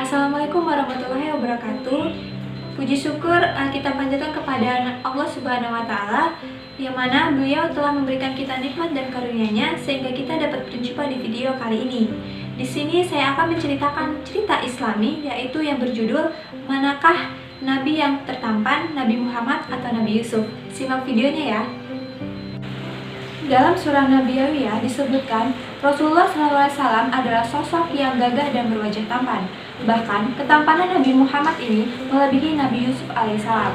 Assalamualaikum warahmatullahi wabarakatuh. Puji syukur kita panjatkan kepada Allah Subhanahu wa Ta'ala, yang mana beliau telah memberikan kita nikmat dan karunia-Nya sehingga kita dapat berjumpa di video kali ini. Di sini saya akan menceritakan cerita Islami, yaitu yang berjudul Manakah Nabi yang tertampan, Nabi Muhammad atau Nabi Yusuf? Simak videonya ya. Dalam surah Nabiyawiyah disebutkan Rasulullah SAW adalah sosok yang gagah dan berwajah tampan. Bahkan ketampanan Nabi Muhammad ini melebihi Nabi Yusuf alaihissalam.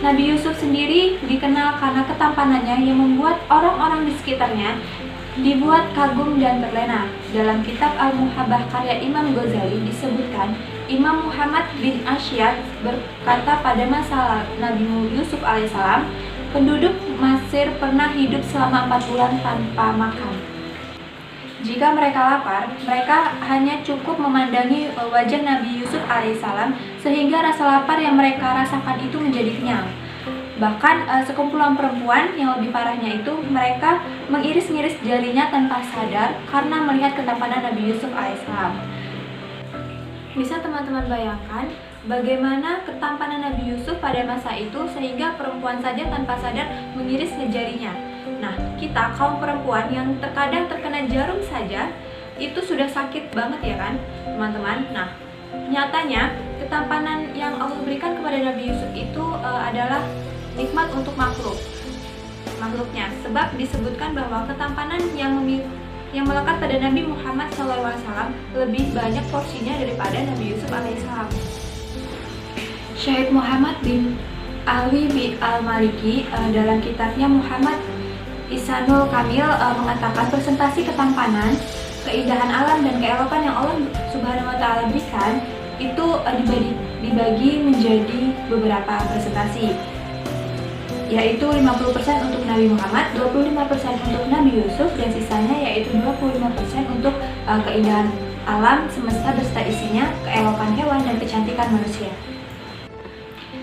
Nabi Yusuf sendiri dikenal karena ketampanannya yang membuat orang-orang di sekitarnya dibuat kagum dan terlena. Dalam kitab Al-Muhabah karya Imam Ghazali disebutkan Imam Muhammad bin Asyad berkata pada masa Nabi Yusuf alaihissalam, penduduk Mesir pernah hidup selama 4 bulan tanpa makan. Jika mereka lapar, mereka hanya cukup memandangi wajah Nabi Yusuf alaihissalam sehingga rasa lapar yang mereka rasakan itu menjadi kenyang. Bahkan sekumpulan perempuan yang lebih parahnya itu mereka mengiris-ngiris jarinya tanpa sadar karena melihat ketampanan Nabi Yusuf alaihissalam. Bisa teman-teman bayangkan bagaimana ketampanan Nabi Yusuf pada masa itu sehingga perempuan saja tanpa sadar mengiris jarinya. Nah, kita kaum perempuan yang terkadang terkena jarum saja itu sudah sakit banget ya kan, teman-teman. Nah, nyatanya ketampanan yang Allah berikan kepada Nabi Yusuf itu adalah nikmat untuk makhluknya. Sebab disebutkan bahwa ketampanan yang melekat pada Nabi Muhammad SAW lebih banyak porsinya daripada Nabi Yusuf alaihissalam. Syahid Muhammad bin Alwi bin Al-Maliki dalam kitabnya Muhammad Ihsanul Kamil mengatakan presentasi ketampanan, keindahan alam dan keelokan yang Allah Subhanahu wa Ta'ala berikan itu dibagi menjadi beberapa presentasi, yaitu 50% untuk Nabi Muhammad, 25% untuk Nabi Yusuf, dan sisanya yaitu 25% untuk keindahan alam semesta beserta isinya, keelokan hewan dan kecantikan manusia.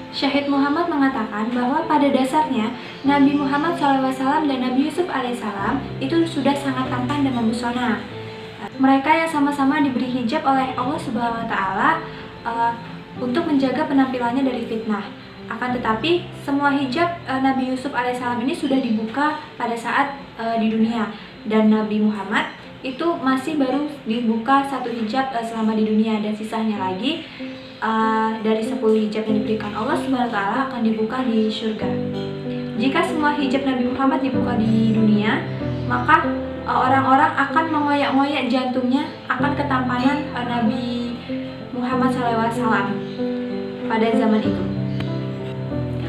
Syahid Muhammad mengatakan bahwa pada dasarnya Nabi Muhammad SAW dan Nabi Yusuf alaihissalam itu sudah sangat tampan dan mempesona. Mereka yang sama-sama diberi hijab oleh Allah Subhanahu wa Ta'ala untuk menjaga penampilannya dari fitnah. Akan tetapi semua hijab Nabi Yusuf alaihissalam ini sudah dibuka pada saat di dunia, dan Nabi Muhammad itu masih baru dibuka 1 hijab selama di dunia, dan sisanya lagi dari 10 hijab yang diberikan Allah Subhanahu wa Ta'ala akan dibuka di surga. Jika semua hijab Nabi Muhammad dibuka di dunia, maka orang-orang akan mengoyak-ngoyak jantungnya akan ketampanan Nabi Muhammad SAW pada zaman itu.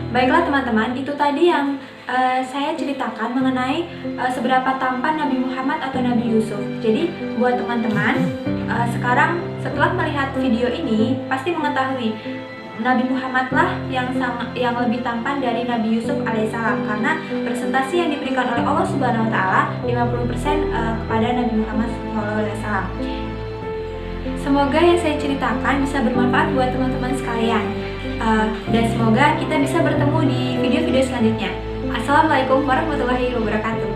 Baiklah teman-teman, itu tadi yang saya ceritakan mengenai seberapa tampan Nabi Muhammad atau Nabi Yusuf. Jadi buat teman-teman, sekarang setelah melihat video ini pasti mengetahui Nabi Muhammadlah yang lebih tampan dari Nabi Yusuf alaihissalam, karena presentasi yang diberikan oleh Allah Subhanahu wa Ta'ala 50% kepada Nabi Muhammad SAW. Semoga yang saya ceritakan bisa bermanfaat buat teman-teman sekalian, dan semoga kita bisa bertemu di video-video selanjutnya. Assalamualaikum warahmatullahi wabarakatuh.